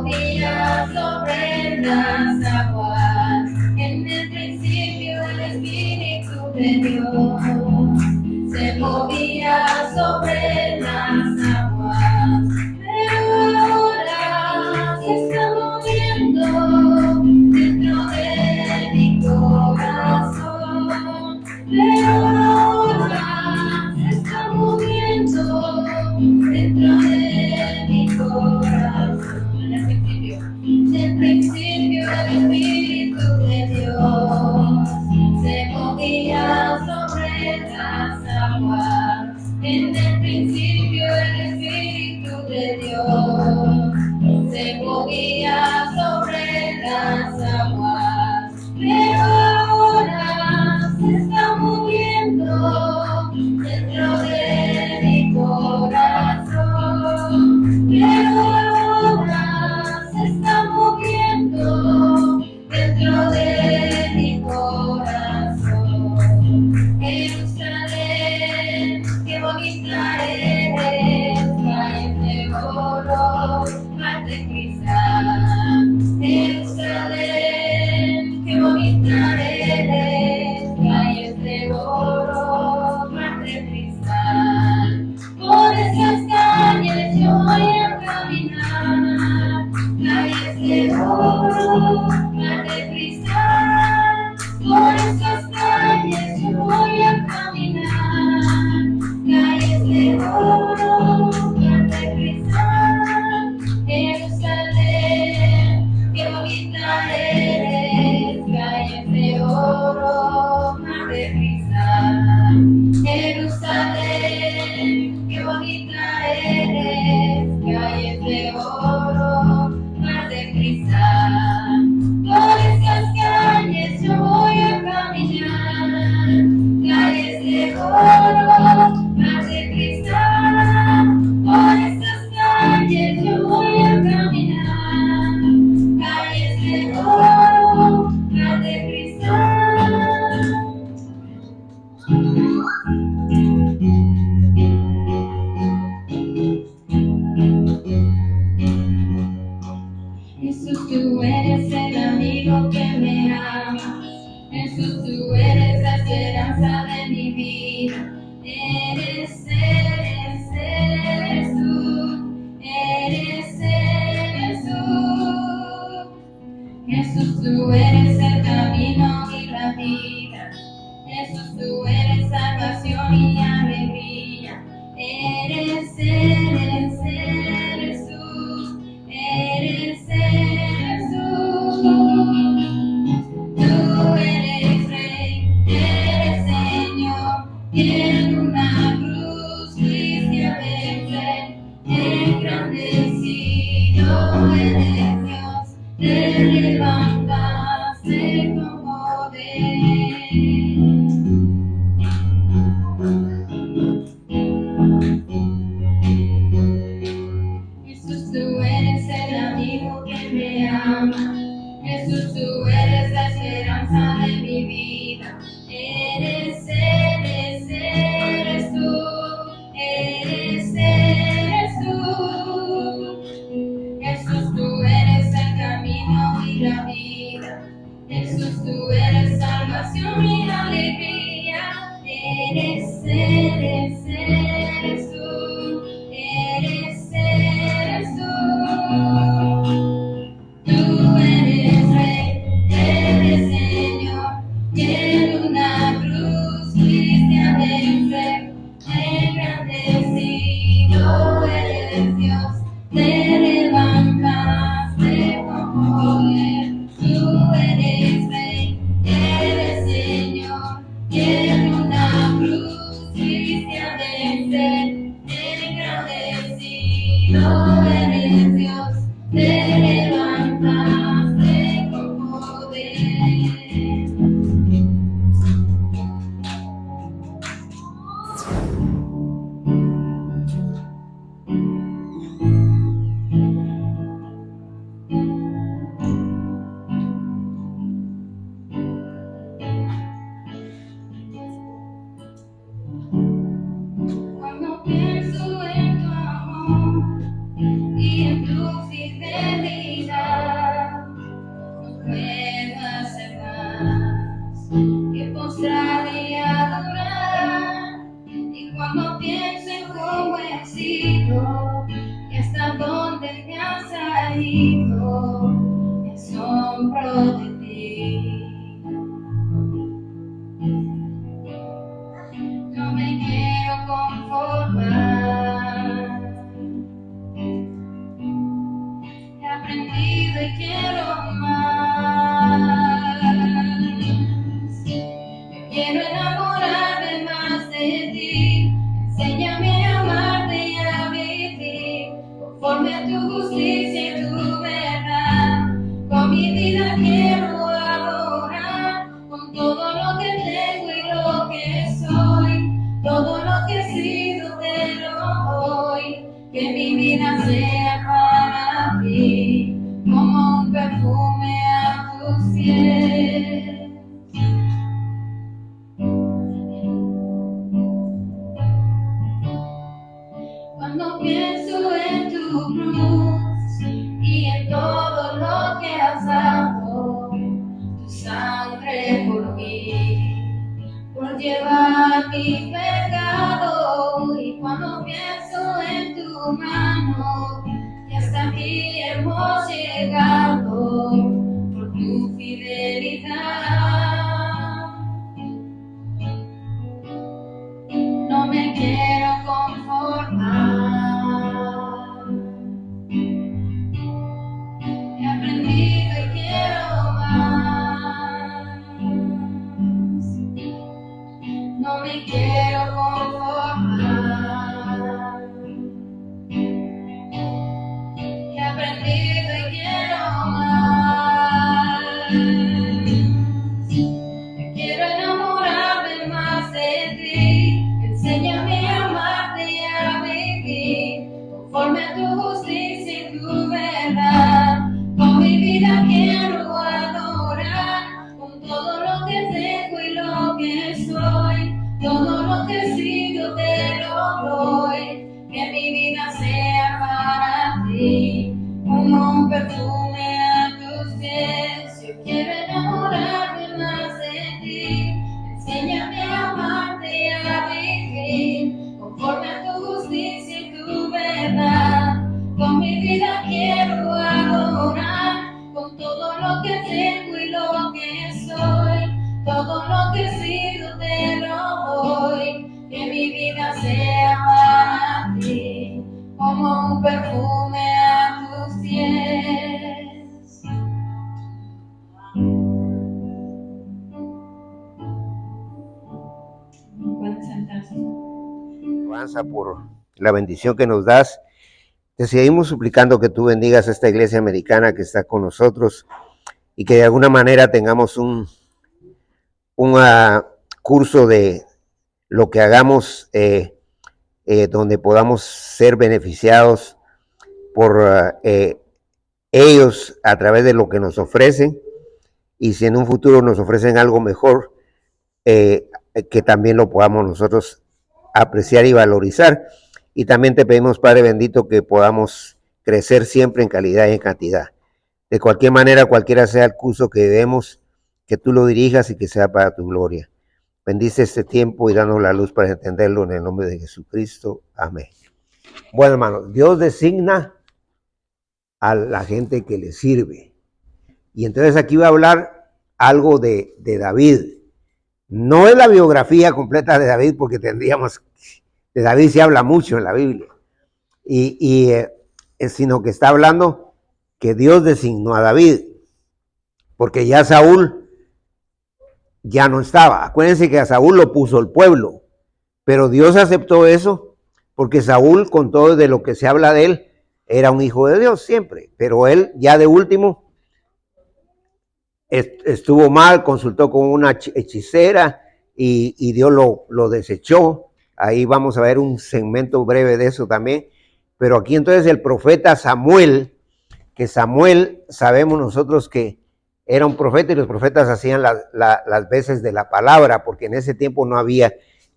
movía sobre las aguas. En el principio el Espíritu de Dios se movía sobre las aguas, pero ahora se está moviendo dentro de mi corazón. Pero ahora se está moviendo dentro de mi corazón. En el principio el Espíritu de Dios se movía sobre las aguas. En el principio el Espíritu de Dios se movía sobre las aguas, pero ahora se está moviendo dentro de mi corazón. Pero ahora se está moviendo dentro de mi corazón. Jerusalén, qué bonita eres, calles de oro, mar de cristal. Jerusalén, qué bonita eres, calles de oro, mar de cristal. Por esas calles yo voy a caminar, calles de oro, mar de cristal. Por esas calles yo voy a caminar, calles de oro, mar de cristal. Jerusalén, qué bonita eres, calles de oro, mar de cristal. Jerusalén, qué bonita eres, calles de oro, mar de cristal. Por esas calles yo voy a caminar, calles de oro, mar de cristal. Por esas calles yo voy a caminar, calles de oro, mar de cristal. Jesús, tú eres el amigo que me ama. Jesús, tú eres la esperanza de mi vida. Eres tú. Eres Jesús. Jesús, tú eres el camino y la vida. Jesús, tú eres salvación y alegría. Eres tú. Eres Jesús. Tú eres Rey, eres Señor, y en una cruz fuiste a vencer. Engrandecido eres Dios, te levantaste con poder. Jesús, tú eres el amigo que me ama. Jesús, tú eres la esperanza de mi vida. Eres tú. Eres tú. Jesús, tú eres el camino y la vida. Jesús, tú eres salvación y alegría. Eres tú. Eres tú. Tú eres Rey, eres Señor, y en una cruz fuiste a vencer. Engrandecido eres Dios, te levantaste con poder. Tú eres Rey, eres Señor. conmigo, me asombro de ti. No me quiero conformar. He aprendido y quiero más. Me quiero enamorarme más de ti. Enséñame a amarte y a vivir conforme a tu justicia y tu verdad. Con mi vida quiero adorar, con todo lo que tengo y lo que soy. Todo lo que he sido te lo doy. Que mi vida sea para ti, como un perfume a tus pies. Cuando pienso en tu cruz y en todo lo que has dado, tu sangre por mí, por llevar mi pecado. Y cuando pienso en tu mano, y hasta aquí hemos llegado por tu fidelidad. No me quiero conformar. He aprendido y quiero más. No me quiero conformar. He aprendido y quiero más. Quiero enamorarme más de ti. Enséñame a amarte y a vivir conforme a tu justicia y tu verdad. Con mi vida quiero adorar, con todo lo que tengo y lo que soy. Todo lo que he sido te lo doy. Que mi vida sea para ti, como un perfume a tus pies. Yo quiero enamorarme más de ti. Enséñame a amarte y a vivir conforme a tu justicia y tu verdad. Con mi vida quiero adorar, con todo lo que tengo y lo que soy. Todo lo que he sido te lo doy. Que mi vida sea para ti, como un perfume a tus pies. Pueden sentarse. Avanza por la bendición que nos das. Te seguimos suplicando que tú bendigas a esta iglesia americana que está con nosotros y que de alguna manera tengamos un curso de lo que hagamos donde podamos ser beneficiados por ellos a través de lo que nos ofrecen, y si en un futuro nos ofrecen algo mejor, que también lo podamos nosotros apreciar y valorizar. Y también te pedimos, Padre bendito, que podamos crecer siempre en calidad y en cantidad. De cualquier manera, cualquiera sea el curso que demos, que tú lo dirijas y que sea para tu gloria. Bendice este tiempo y danos la luz para entenderlo en el nombre de Jesucristo. Amén. Bueno, hermanos, Dios designa a la gente que le sirve. Y entonces aquí va a hablar algo de David. No es la biografía completa de David, porque tendríamos... De David se habla mucho en la Biblia. Sino que está hablando que Dios designó a David. Porque ya Saúl ya no estaba. Acuérdense que a Saúl lo puso el pueblo. Pero Dios aceptó eso porque Saúl, con todo de lo que se habla de él, era un hijo de Dios siempre. Pero él ya de último estuvo mal, consultó con una hechicera y Dios lo desechó. Ahí vamos a ver un segmento breve de eso también. Pero aquí entonces el profeta Samuel, que Samuel sabemos nosotros que era un profeta, y los profetas hacían las veces de la palabra, porque en ese tiempo no había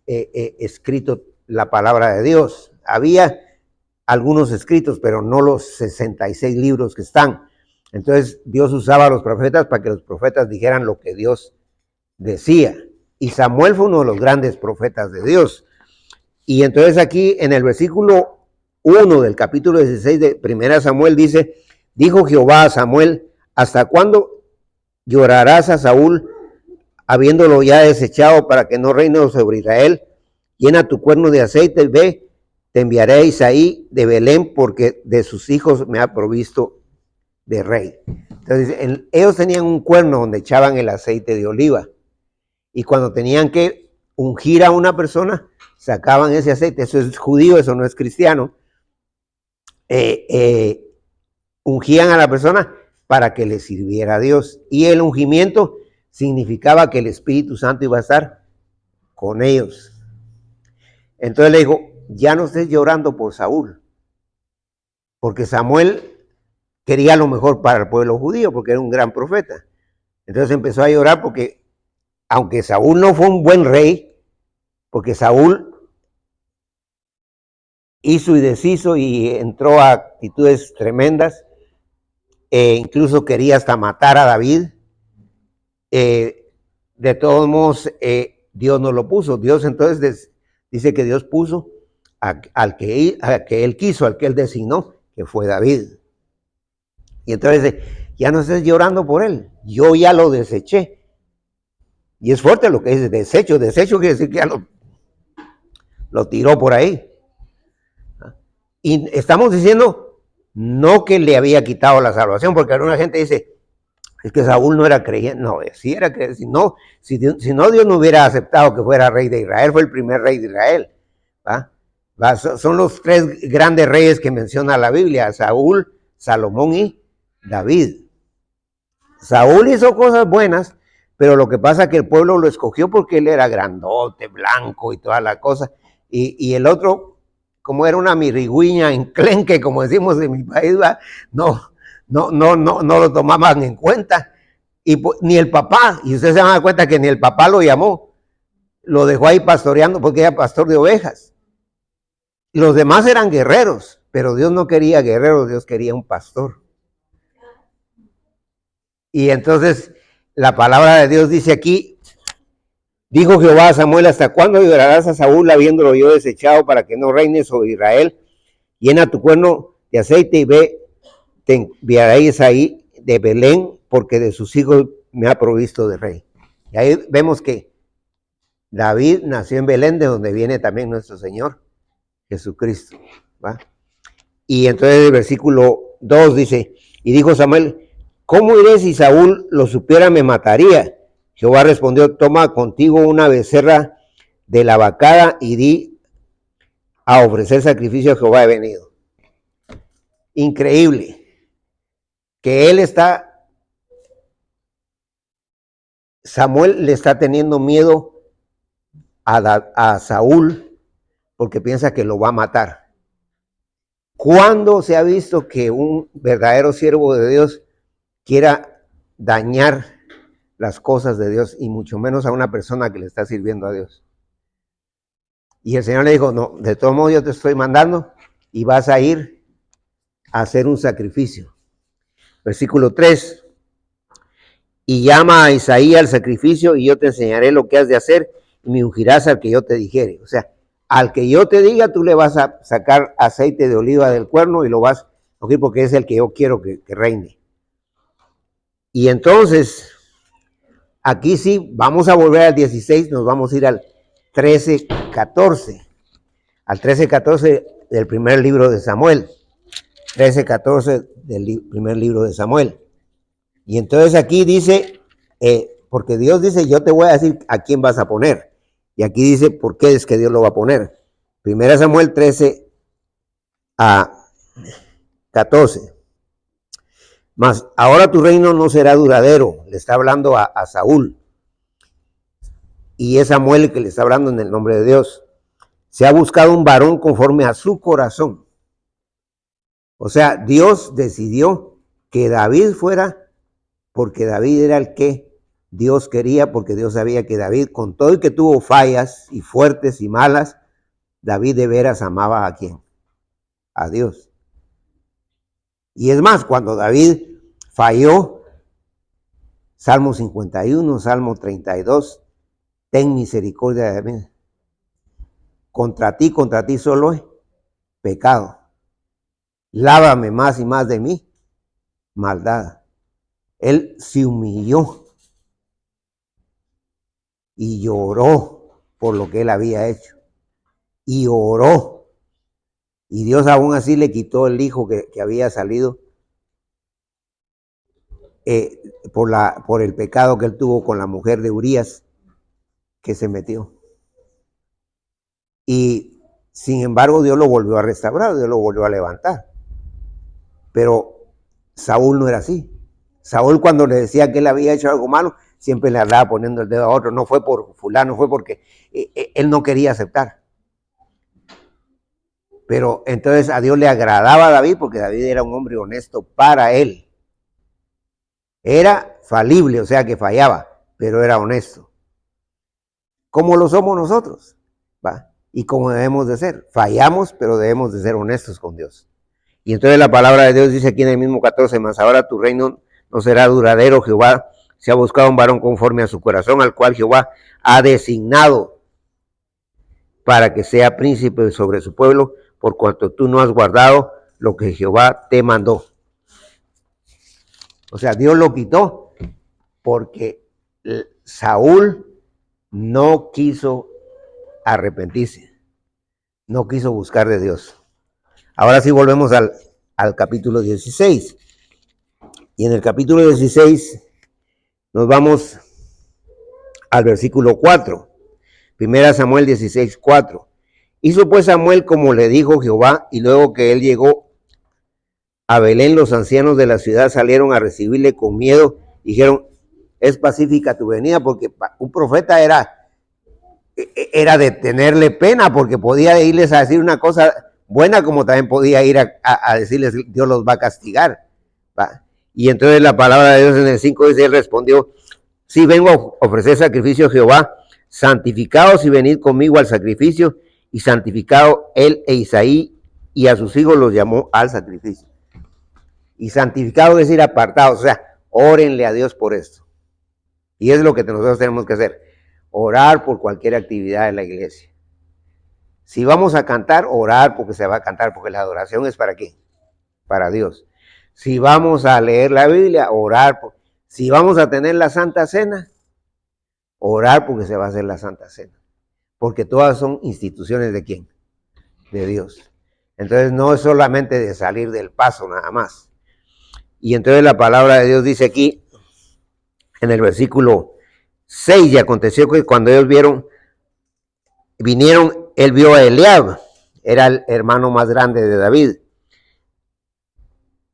escrito la palabra de Dios. Había algunos escritos, pero no los 66 libros que están. Entonces Dios usaba a los profetas para que los profetas dijeran lo que Dios decía. Y Samuel fue uno de los grandes profetas de Dios. Y entonces aquí en el versículo 1 del capítulo 16 de 1 Samuel dice: Dijo Jehová a Samuel: ¿hasta cuándo llorarás a Saúl, habiéndolo ya desechado, para que no reine sobre Israel? Llena tu cuerno de aceite y ve, te enviaré a Isaí de Belén, porque de sus hijos me ha provisto de rey. Entonces, ellos tenían un cuerno donde echaban el aceite de oliva, y cuando tenían que ungir a una persona, sacaban ese aceite. Eso es judío, eso no es cristiano. Ungían a la persona para que le sirviera a Dios, y el ungimiento significaba que el Espíritu Santo iba a estar con ellos. Entonces le dijo: ya no estés llorando por Saúl, porque Samuel quería lo mejor para el pueblo judío, porque era un gran profeta. Entonces empezó a llorar, porque aunque Saúl no fue un buen rey, porque Saúl hizo y deshizo y entró a actitudes tremendas, incluso quería hasta matar a David. De todos modos, Dios no lo puso. Dios entonces dice que Dios puso al que él quiso, al que él designó, que fue David. Y entonces dice: ya no estés llorando por él, yo ya lo deseché. Y es fuerte lo que dice, desecho. Desecho quiere decir que ya lo tiró por ahí. Y estamos diciendo no que le había quitado la salvación, porque alguna gente dice: es que Saúl no era creyente. No, sí era creyente. Si no, Dios no hubiera aceptado que fuera rey de Israel. Fue el primer rey de Israel. Son los tres grandes reyes que menciona la Biblia: Saúl, Salomón y David. Saúl hizo cosas buenas, pero lo que pasa es que el pueblo lo escogió porque él era grandote, blanco y toda la cosa. Y el otro, como era una mirigüiña enclenque, como decimos en mi país, no lo tomaban en cuenta. Y ni el papá, y ustedes se van a dar cuenta que ni el papá lo llamó, lo dejó ahí pastoreando porque era pastor de ovejas. Los demás eran guerreros, pero Dios no quería guerreros, Dios quería un pastor. Y entonces la palabra de Dios dice aquí: dijo Jehová a Samuel: ¿hasta cuándo llorarás a Saúl, habiéndolo yo desechado, para que no reine sobre Israel? Llena tu cuerno de aceite y ve, te enviaréis ahí de Belén, porque de sus hijos me ha provisto de rey. Y ahí vemos que David nació en Belén, de donde viene también nuestro Señor Jesucristo. ¿Va? Y entonces el versículo 2 dice: y dijo Samuel: ¿cómo iré? Si Saúl lo supiera, me mataría. Jehová respondió: toma contigo una becerra de la vacada y di: a ofrecer sacrificio a Jehová he venido. Increíble que Samuel le está teniendo miedo a Saúl, porque piensa que lo va a matar. ¿Cuándo se ha visto que un verdadero siervo de Dios quiera dañar las cosas de Dios, y mucho menos a una persona que le está sirviendo a Dios? Y el Señor le dijo: no, de todo modo yo te estoy mandando y vas a ir a hacer un sacrificio. Versículo 3: y llama a Isaí al sacrificio, y yo te enseñaré lo que has de hacer, y me ungirás al que yo te dijere. O sea, al que yo te diga, tú le vas a sacar aceite de oliva del cuerno y lo vas a ungir, porque es el que yo quiero que reine. Y entonces, aquí sí, vamos a volver al 16, nos vamos a ir al 13:14. Al 13:14 del primer libro de Samuel. 13:14 del primer libro de Samuel. Y entonces aquí dice, porque Dios dice: yo te voy a decir a quién vas a poner. Y aquí dice por qué es que Dios lo va a poner. 1 Samuel 13:14. Mas ahora tu reino no será duradero. Le está hablando a Saúl. Y es Samuel el que le está hablando en el nombre de Dios. Se ha buscado un varón conforme a su corazón. O sea, Dios decidió que David fuera, porque David era el que Dios quería, porque Dios sabía que David, con todo y que tuvo fallas y fuertes y malas, David de veras amaba ¿a quién? A Dios. Y es más, cuando David falló, Salmo 51, Salmo 32, ten misericordia de mí. Contra ti solo he pecado. Lávame más y más de mí maldad. Él se humilló y lloró por lo que él había hecho. Y oró. Y Dios aún así le quitó el hijo que había salido por el pecado que él tuvo con la mujer de Urías, que se metió. Y sin embargo Dios lo volvió a restaurar, Dios lo volvió a levantar. Pero Saúl no era así. Saúl, cuando le decía que él había hecho algo malo, siempre le andaba poniendo el dedo a otro. No fue por fulano, fue porque él no quería aceptar. Pero entonces a Dios le agradaba a David, porque David era un hombre honesto para él. Era falible, o sea que fallaba, pero era honesto. Como lo somos nosotros, ¿va? Y como debemos de ser. Fallamos, pero debemos de ser honestos con Dios. Y entonces la palabra de Dios dice aquí en el mismo 14, mas ahora tu reino no será duradero. Jehová se ha buscado un varón conforme a su corazón, al cual Jehová ha designado para que sea príncipe sobre su pueblo, por cuanto tú no has guardado lo que Jehová te mandó. O sea, Dios lo quitó porque Saúl no quiso arrepentirse, no quiso buscar de Dios. Ahora sí volvemos al capítulo 16. Y en el capítulo 16 nos vamos al versículo 4. Primera Samuel 16, 4. Hizo pues Samuel como le dijo Jehová, y luego que él llegó a Belén, los ancianos de la ciudad salieron a recibirle con miedo. Dijeron, es pacífica tu venida, porque un profeta era de tenerle pena, porque podía irles a decir una cosa buena, como también podía ir a decirles, Dios los va a castigar. ¿Va? Y entonces la palabra de Dios en el 5 dice, él respondió, sí, vengo a ofrecer sacrificio a Jehová, santificaos y venid conmigo al sacrificio. Y santificado él e Isaí y a sus hijos los llamó al sacrificio. Y santificado es decir apartados, o sea, órenle a Dios por esto. Y es lo que nosotros tenemos que hacer, orar por cualquier actividad en la iglesia. Si vamos a cantar, orar porque se va a cantar, porque la adoración es ¿para qué? Para Dios. Si vamos a leer la Biblia, orar. Si vamos a tener la Santa Cena, orar porque se va a hacer la Santa Cena. Porque todas son instituciones ¿de quién? De Dios. Entonces no es solamente de salir del paso nada más. Y entonces la palabra de Dios dice aquí, en el versículo 6, y aconteció que cuando ellos vinieron, él vio a Eliab, era el hermano más grande de David.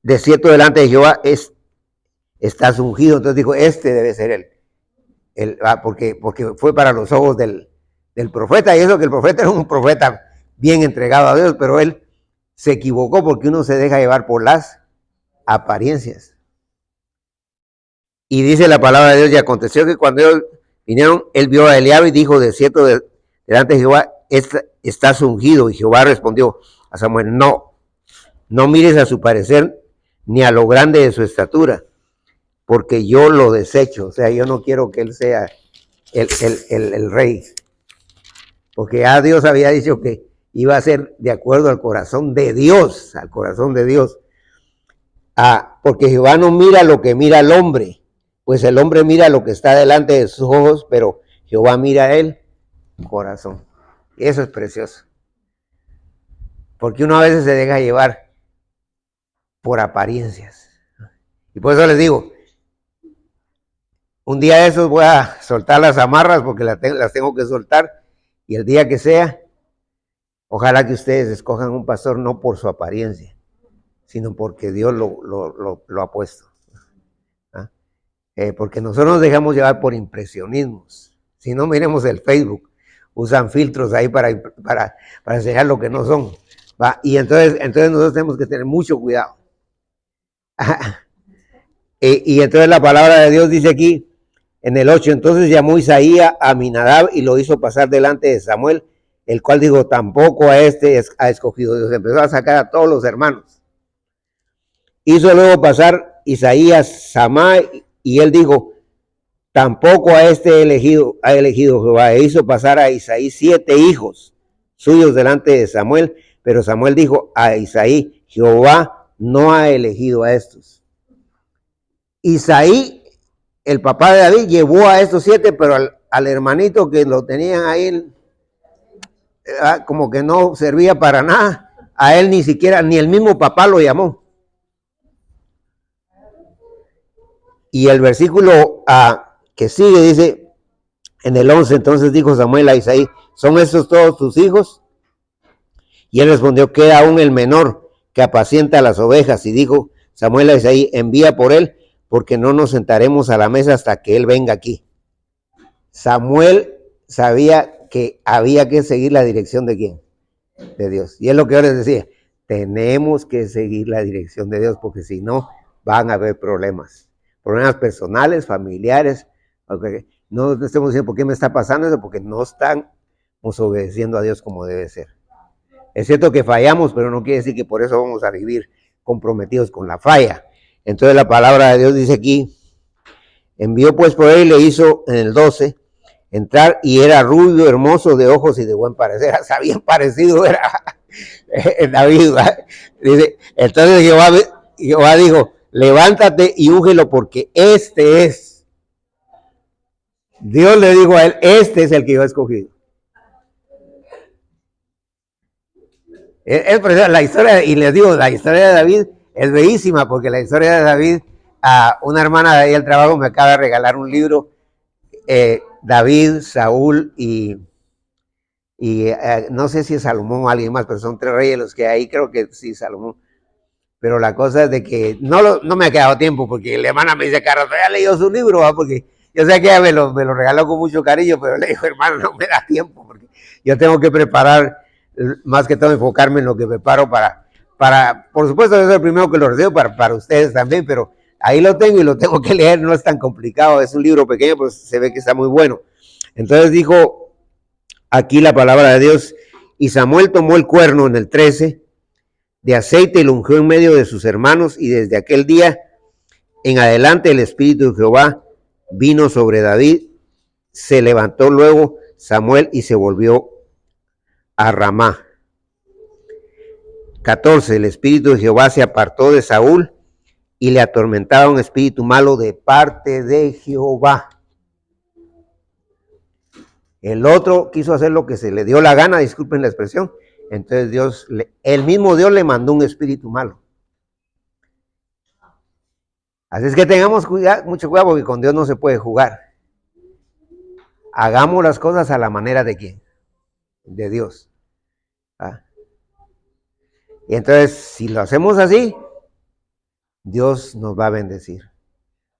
De cierto delante de Jehová estás ungido. Entonces dijo, este debe ser él. Porque fue para los ojos del profeta, y eso que el profeta era un profeta bien entregado a Dios, pero él se equivocó porque uno se deja llevar por las apariencias. Y dice la palabra de Dios, y aconteció que cuando ellos vinieron, él vio a Eliab y dijo, de cierto delante de Jehová estás ungido. Y Jehová respondió a Samuel, no mires a su parecer ni a lo grande de su estatura, porque yo lo desecho. O sea, yo no quiero que él sea el rey, porque ya Dios había dicho que iba a ser de acuerdo al corazón de Dios, porque Jehová no mira lo que mira el hombre, pues el hombre mira lo que está delante de sus ojos, pero Jehová mira el corazón. Y eso es precioso, porque uno a veces se deja llevar por apariencias. Y por eso les digo, un día de esos voy a soltar las amarras, porque las tengo que soltar, y el día que sea, ojalá que ustedes escojan un pastor no por su apariencia, sino porque Dios lo ha puesto. ¿Ah? Porque nosotros nos dejamos llevar por impresionismos. Si no, miremos el Facebook, usan filtros ahí para enseñar lo que no son. ¿Va? Y entonces nosotros tenemos que tener mucho cuidado. Y entonces la palabra de Dios dice aquí, en el 8, entonces llamó Isaías a Aminadab y lo hizo pasar delante de Samuel, el cual dijo, tampoco a este ha escogido Dios. Empezó a sacar a todos los hermanos. Hizo luego pasar Isaías Samá, y él dijo, tampoco a este ha elegido Jehová. E hizo pasar a Isaí 7 hijos suyos delante de Samuel, pero Samuel dijo a Isaí, Jehová no ha elegido a estos. Isaí, el papá de David, llevó a estos 7, pero al hermanito que lo tenían ahí, como que no servía para nada, a él ni siquiera, ni el mismo papá lo llamó. Y el versículo que sigue dice, en el 11, entonces dijo Samuel a Isaí, ¿son estos todos tus hijos? Y él respondió, queda aún el menor que apacienta las ovejas. Y dijo Samuel a Isaí, envía por él, porque no nos sentaremos a la mesa hasta que él venga aquí. Samuel sabía que había que seguir la dirección de ¿quién? De Dios. Y es lo que yo les decía, tenemos que seguir la dirección de Dios, porque si no, van a haber problemas personales, familiares. Okay. No estemos diciendo, ¿por qué me está pasando eso? Porque no estamos obedeciendo a Dios como debe ser. Es cierto que fallamos, pero no quiere decir que por eso vamos a vivir comprometidos con la falla. Entonces la palabra de Dios dice aquí, envió pues por él y le hizo en el 12 entrar, y era rubio, hermoso, de ojos y de buen parecer. Hasta bien parecido era David. Dice, entonces Jehová dijo, levántate y úngelo, porque este es. Dios le dijo a él, este es el que yo he escogido. Es la historia, y les digo, la historia de David es bellísima, porque la historia de David, una hermana de ahí al trabajo me acaba de regalar un libro, David, Saúl y no sé si es Salomón o alguien más, pero son 3 reyes los que hay, creo que sí, Salomón. Pero la cosa es de que no me ha quedado tiempo, porque la hermana me dice, Carlos, ya leyó su libro, porque yo sé que ella me lo regaló con mucho cariño, pero le digo, hermano, no me da tiempo, porque yo tengo que preparar, más que todo enfocarme en lo que preparo para por supuesto, yo soy el primero que lo recibo para ustedes también, pero ahí lo tengo y lo tengo que leer, no es tan complicado, es un libro pequeño, pero se ve que está muy bueno. Entonces dijo aquí la palabra de Dios, y Samuel tomó el cuerno en el 13 de aceite y lo ungió en medio de sus hermanos, y desde aquel día en adelante el Espíritu de Jehová vino sobre David. Se levantó luego Samuel y se volvió a Ramá. 14. El Espíritu de Jehová se apartó de Saúl y le atormentaba un espíritu malo de parte de Jehová. El otro quiso hacer lo que se le dio la gana, disculpen la expresión. Entonces el mismo Dios le mandó un espíritu malo. Así es que tengamos mucho cuidado, porque con Dios no se puede jugar. Hagamos las cosas a la manera de ¿quién? De Dios. Y entonces, si lo hacemos así, Dios nos va a bendecir.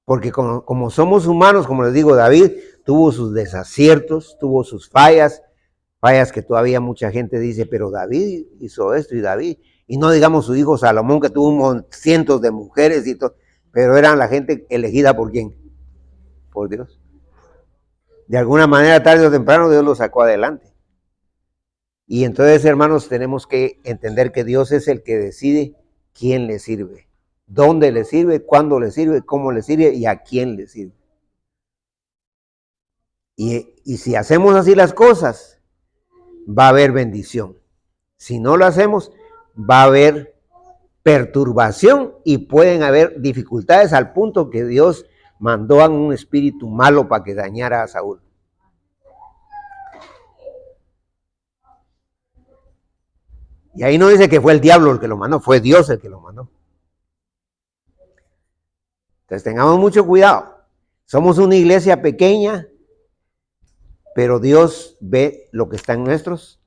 Porque como somos humanos, como les digo, David tuvo sus desaciertos, tuvo sus fallas que todavía mucha gente dice, pero David hizo esto y David, y no digamos su hijo Salomón, que tuvo cientos de mujeres y todo, pero eran la gente elegida por ¿quién? Por Dios. De alguna manera, tarde o temprano, Dios lo sacó adelante. Y entonces, hermanos, tenemos que entender que Dios es el que decide quién le sirve, dónde le sirve, cuándo le sirve, cómo le sirve y a quién le sirve. Y si hacemos así las cosas, va a haber bendición. Si no lo hacemos, va a haber perturbación y pueden haber dificultades, al punto que Dios mandó a un espíritu malo para que dañara a Saúl. Y ahí no dice que fue el diablo el que lo mandó, fue Dios el que lo mandó. Entonces tengamos mucho cuidado. Somos una iglesia pequeña, pero Dios ve lo que está en nuestros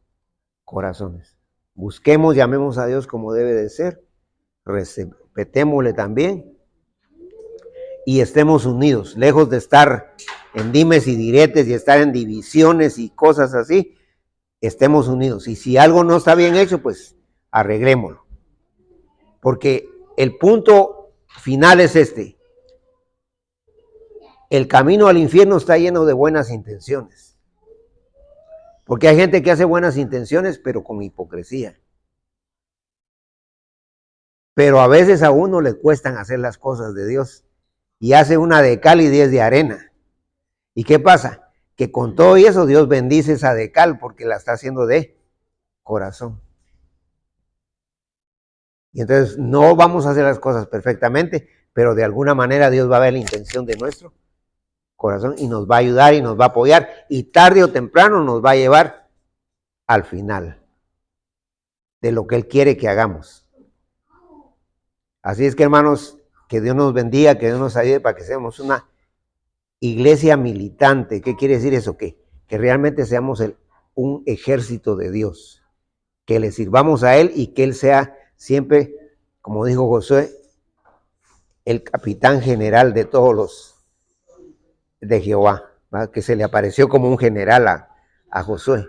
corazones. Busquemos, llamemos a Dios como debe de ser, respetémosle también y estemos unidos, lejos de estar en dimes y diretes y estar en divisiones y cosas así. Estemos unidos, y si algo no está bien hecho, pues arreglémoslo, porque el punto final es este: el camino al infierno está lleno de buenas intenciones, porque hay gente que hace buenas intenciones pero con hipocresía, pero a veces a uno le cuestan hacer las cosas de Dios y hace una de cal y 10 de arena. ¿Y qué pasa? Que con todo eso Dios bendice esa de cal porque la está haciendo de corazón. Y entonces no vamos a hacer las cosas perfectamente, pero de alguna manera Dios va a ver la intención de nuestro corazón y nos va a ayudar y nos va a apoyar y tarde o temprano nos va a llevar al final de lo que Él quiere que hagamos. Así es que, hermanos, que Dios nos bendiga, que Dios nos ayude para que seamos una iglesia militante. ¿Qué quiere decir eso? Que realmente seamos un ejército de Dios, que le sirvamos a Él y que Él sea siempre, como dijo Josué, el capitán general de todos los de Jehová, ¿verdad? Que se le apareció como un general a Josué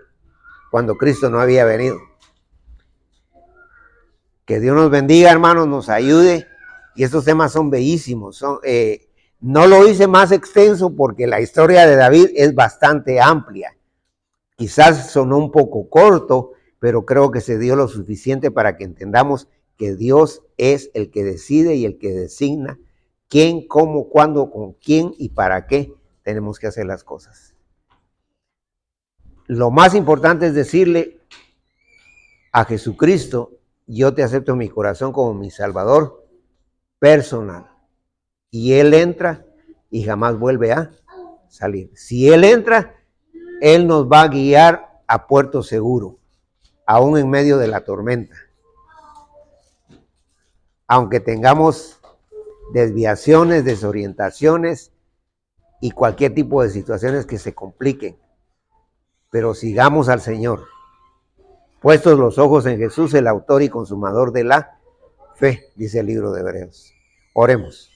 cuando Cristo no había venido. Que Dios nos bendiga, hermanos, nos ayude. Y estos temas son bellísimos. No lo hice más extenso porque la historia de David es bastante amplia. Quizás sonó un poco corto, pero creo que se dio lo suficiente para que entendamos que Dios es el que decide y el que designa quién, cómo, cuándo, con quién y para qué tenemos que hacer las cosas. Lo más importante es decirle a Jesucristo: yo te acepto en mi corazón como mi Salvador personal. Y Él entra y jamás vuelve a salir. Si Él entra, Él nos va a guiar a puerto seguro, aún en medio de la tormenta. Aunque tengamos desviaciones, desorientaciones y cualquier tipo de situaciones que se compliquen. Pero sigamos al Señor. Puestos los ojos en Jesús, el autor y consumador de la fe, dice el libro de Hebreos. Oremos.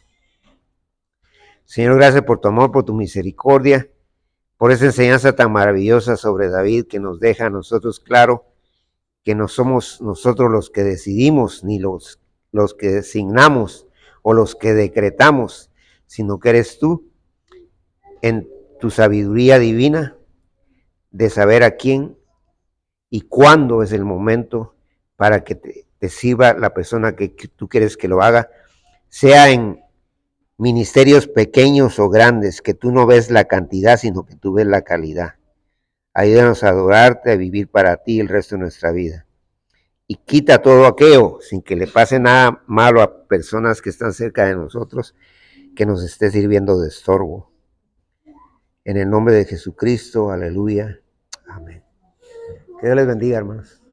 Señor, gracias por tu amor, por tu misericordia, por esa enseñanza tan maravillosa sobre David que nos deja a nosotros claro que no somos nosotros los que decidimos, ni los que designamos o los que decretamos, sino que eres tú, en tu sabiduría divina, de saber a quién y cuándo es el momento para que te sirva la persona que tú quieres que lo haga, sea en ministerios pequeños o grandes, que tú no ves la cantidad, sino que tú ves la calidad. Ayúdanos a adorarte, a vivir para ti el resto de nuestra vida. Y quita todo aquello, sin que le pase nada malo a personas que están cerca de nosotros, que nos esté sirviendo de estorbo. En el nombre de Jesucristo, aleluya. Amén. Que Dios les bendiga, hermanos.